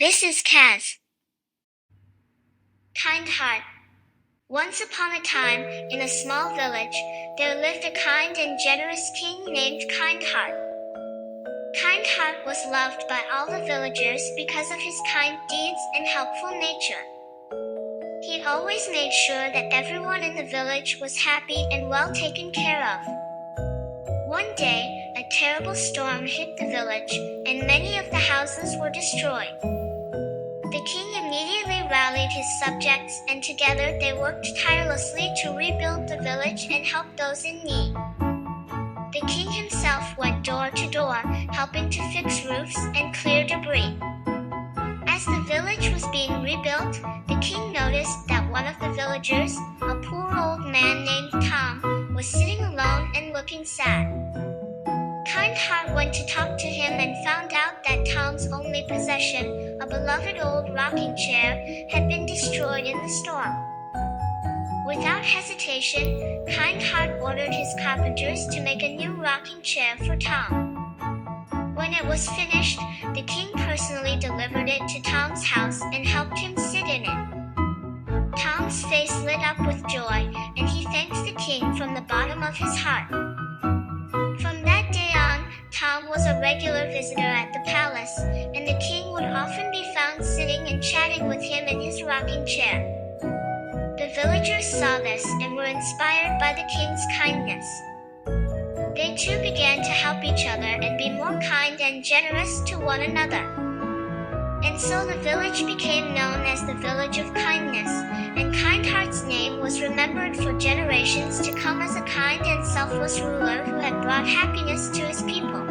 This is KAZ. Kindheart. Once upon a time, in a small village, there lived a kind and generous king named Kindheart. Kindheart was loved by all the villagers because of his kind deeds and helpful nature. He always made sure that everyone in the village was happy and well taken care of. One day, a terrible storm hit the village, and many of the houses were destroyed. The king immediately rallied his subjects, and together they worked tirelessly to rebuild the village and help those in need. The king himself went door to door, helping to fix roofs and clear debris. As the village was being rebuilt, the king noticed that one of the villagers, a poor old man named Tom, was sitting alone and looking sad. Kindheart went to talk to him and found out that Tom's only possession, a beloved old rocking chair, had been destroyed in the storm. Without hesitation, Kindheart ordered his carpenters to make a new rocking chair for Tom. When it was finished, the king personally delivered it to Tom's house and helped him sit in it. Tom's face lit up with joy, and he thanked the king from the bottom of his heart. From that day on, Tom was a regular visitor at the palace, and the king would often be found sitting and chatting with him in his rocking chair. The villagers saw this and were inspired by the king's kindness. They too began to help each other and be more kind and generous to one another. And so the village became known as the Village of Kindness, and Kindheart's name was remembered for generations to come as a kind and selfless ruler who had brought happiness to his people.